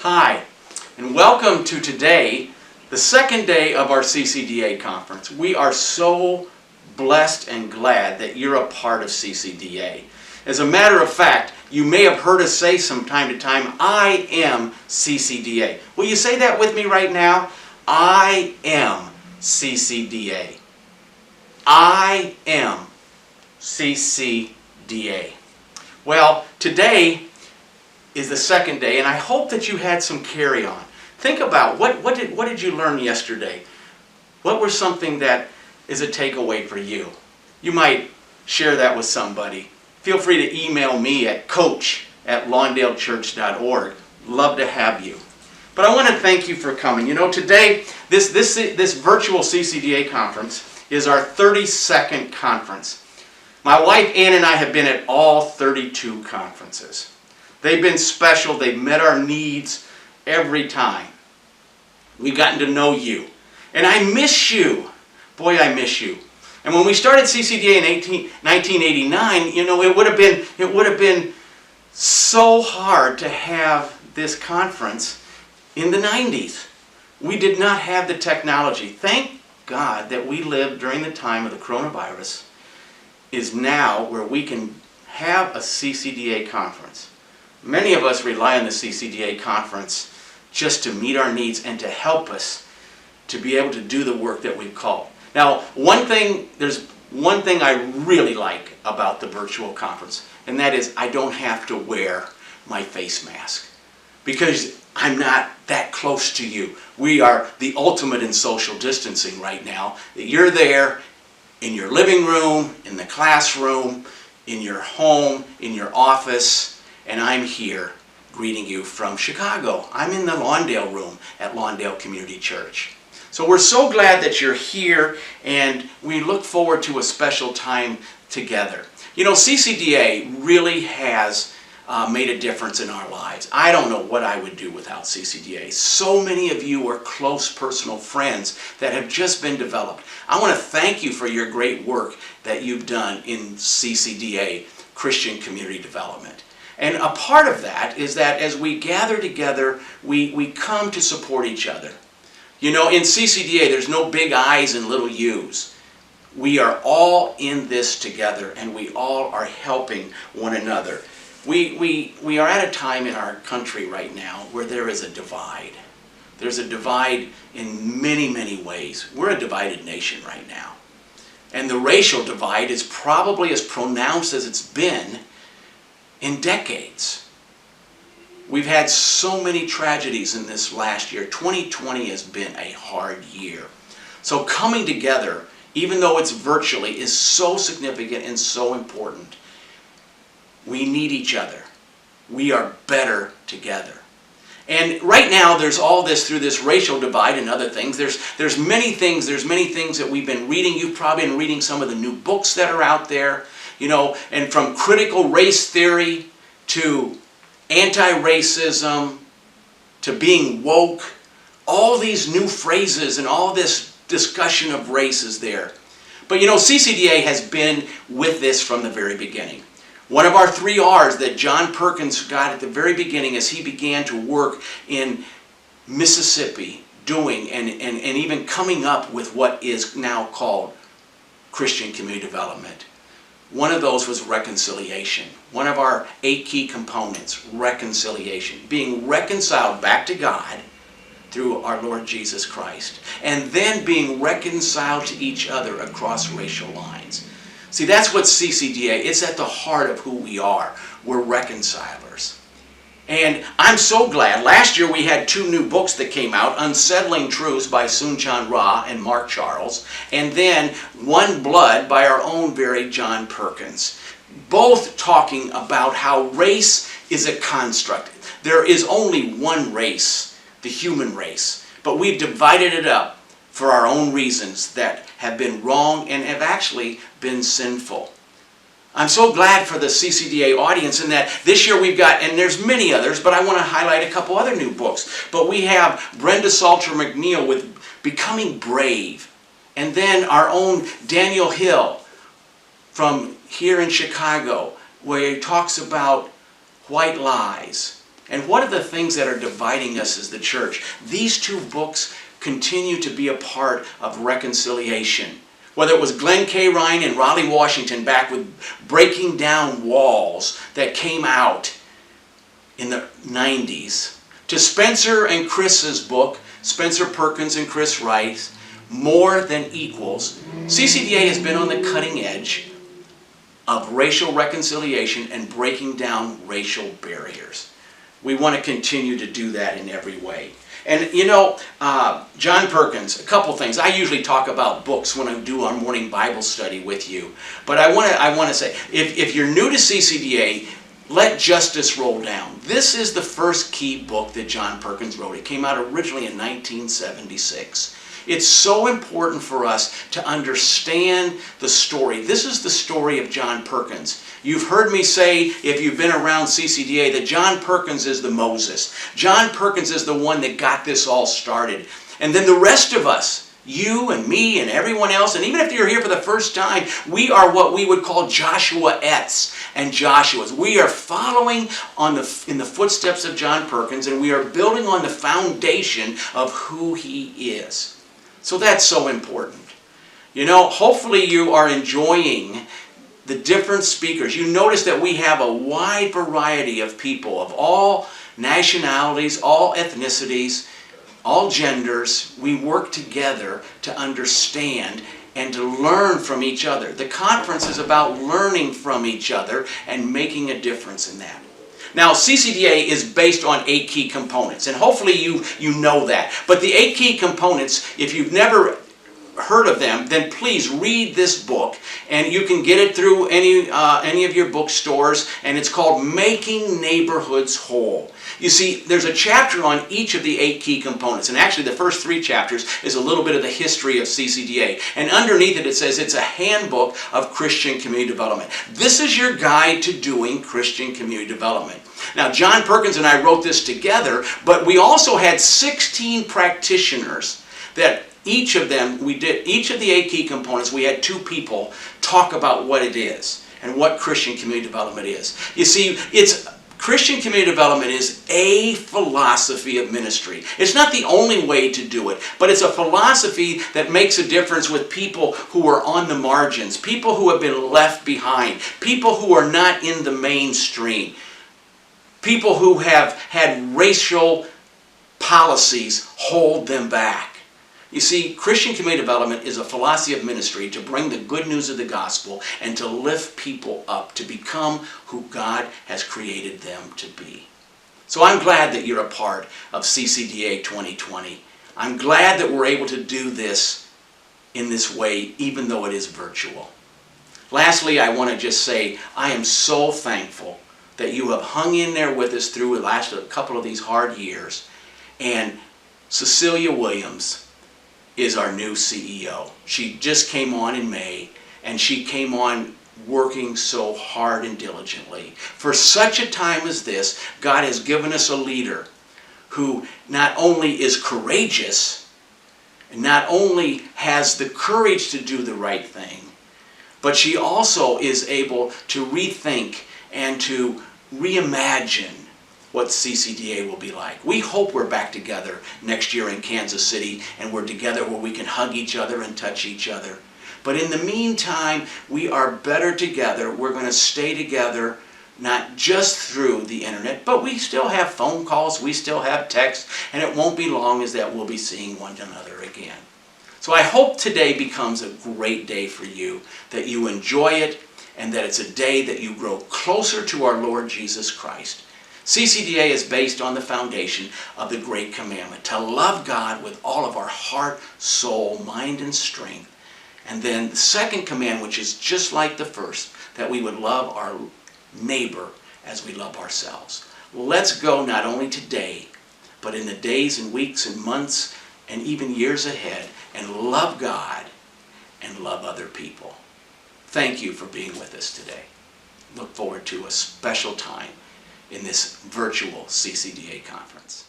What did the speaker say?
Hi, and welcome to today, the second day of our CCDA conference. We are so blessed and glad that you're a part of CCDA. As a matter of fact, you may have heard us say from time to time, I am CCDA. Will you say that with me right now? I am CCDA. I am CCDA. Well, today is the second day, and I hope that you had some carry-on. Think about what did you learn yesterday? What was something that is a takeaway for you? You might share that with somebody. Feel free to email me at coach@lawndalechurch.org. Love to have you. But I want to thank you for coming. You know, today, this virtual CCDA conference is our 32nd conference. My wife Ann and I have been at all 32 conferences. They've been special. They've met our needs every time. We've gotten to know you. And I miss you. Boy, I miss you. And when we started CCDA in 1989, you know, it would have been so hard to have this conference in the 90s. We did not have the technology. Thank God that we lived during the time of the coronavirus is now where we can have a CCDA conference. Many of us rely on the CCDA conference just to meet our needs and to help us to be able to do the work that we've called. Now, there's one thing I really like about the virtual conference, and that is I don't have to wear my face mask because I'm not that close to you. We are the ultimate in social distancing right now. You're there in your living room, in the classroom, in your home, in your office, and I'm here greeting you from Chicago. I'm in the Lawndale room at Lawndale Community Church. So we're so glad that you're here, and we look forward to a special time together. You know, CCDA really has made a difference in our lives. I don't know what I would do without CCDA. So many of you are close personal friends that have just been developed. I want to thank you for your great work that you've done in CCDA, Christian Community Development. And a part of that is that as we gather together, we come to support each other. You know, in CCDA, there's no big I's and little U's. We are all in this together, and we all are helping one another. We are at a time in our country right now where there is a divide. There's a divide in many, many ways. We're a divided nation right now. And the racial divide is probably as pronounced as it's been in decades. We've had so many tragedies in this last year. 2020 has been a hard year. So coming together, even though it's virtually, is so significant and so important. We need each other. We are better together. And right now, there's all this through this racial divide and other things. There's many things that we've been reading. You've probably been reading some of the new books that are out there. You know, and from critical race theory to anti-racism to being woke, all these new phrases and all this discussion of race is there. But you know, CCDA has been with this from the very beginning. One of our 3 R's that John Perkins got at the very beginning as he began to work in Mississippi doing and even coming up with what is now called Christian Community Development. One of those was reconciliation. One of our 8 key components, reconciliation. Being reconciled back to God through our Lord Jesus Christ. And then being reconciled to each other across racial lines. See, that's what CCDA, it's at the heart of who we are. We're reconcilers. And I'm so glad. Last year we had 2 new books that came out, Unsettling Truths by Soon-Chan Rah and Mark Charles, and then One Blood by our own very John Perkins. Both talking about how race is a construct. There is only one race, the human race, but we've divided it up for our own reasons that have been wrong and have actually been sinful. I'm so glad for the CCDA audience in that this year we've got, and there's many others, but I want to highlight a couple other new books. But we have Brenda Salter McNeil with Becoming Brave. And then our own Daniel Hill from here in Chicago, where he talks about white lies And what are the things that are dividing us as the church? These two books continue to be a part of reconciliation. Whether it was Glenn K. Ryan and Raleigh, Washington, back with breaking down walls that came out in the 90s, to Spencer and Chris's book, Spencer Perkins and Chris Wright, More Than Equals. CCDA has been on the cutting edge of racial reconciliation and breaking down racial barriers. We want to continue to do that in every way. And you know, John Perkins, a couple things. I usually talk about books when I do our morning Bible study with you. But I want to say, if you're new to CCDA, Let Justice Roll Down. This is the first key book that John Perkins wrote. It came out originally in 1976. It's so important for us to understand the story. This is the story of John Perkins. You've heard me say, if you've been around CCDA, that John Perkins is the Moses. John Perkins is the one that got this all started. And then the rest of us, you and me and everyone else, and even if you're here for the first time, we are what we would call Joshuaettes and Joshuas. We are following in the footsteps of John Perkins, and we are building on the foundation of who he is. So that's so important. You know, hopefully you are enjoying the different speakers. You notice that we have a wide variety of people of all nationalities, all ethnicities, all genders. We work together to understand and to learn from each other. The conference is about learning from each other and making a difference in that. Now, CCDA is based on 8 key components, and hopefully you know that. But the 8 key components, if you've never heard of them, then please read this book, and you can get it through any of your bookstores, and it's called Making Neighborhoods Whole. You see, there's a chapter on each of the 8 key components, and actually the first 3 chapters is a little bit of the history of CCDA, and underneath it says it's a handbook of Christian community development. This is your guide to doing Christian community development. Now, John Perkins and I wrote this together, but we also had 16 practitioners that each of the 8 key components, we had 2 people talk about what it is and what Christian community development is. You see, Christian community development is a philosophy of ministry. It's not the only way to do it, but it's a philosophy that makes a difference with people who are on the margins, people who have been left behind, people who are not in the mainstream, people who have had racial policies hold them back. You see, Christian community development is a philosophy of ministry to bring the good news of the gospel and to lift people up to become who God has created them to be. So I'm glad that you're a part of CCDA 2020. I'm glad that we're able to do this in this way, even though it is virtual. Lastly, I want to just say I am so thankful that you have hung in there with us through the last couple of these hard years. And Cecilia Williams is our new CEO. She just came on in May, and she came on working so hard and diligently. For such a time as this, God has given us a leader who not only is courageous, and not only has the courage to do the right thing, but she also is able to rethink and to reimagine what CCDA will be like. We hope we're back together next year in Kansas City, and we're together where we can hug each other and touch each other. But in the meantime, we are better together. We're going to stay together, not just through the internet, but we still have phone calls, we still have texts, and it won't be long as that we'll be seeing one another again. So I hope today becomes a great day for you, that you enjoy it, and that it's a day that you grow closer to our Lord Jesus Christ. CCDA is based on the foundation of the Great Commandment, to love God with all of our heart, soul, mind, and strength. And then the second command, which is just like the first, that we would love our neighbor as we love ourselves. Let's go not only today, but in the days and weeks and months and even years ahead, and love God and love other people. Thank you for being with us today. Look forward to a special time in this virtual CCDA conference.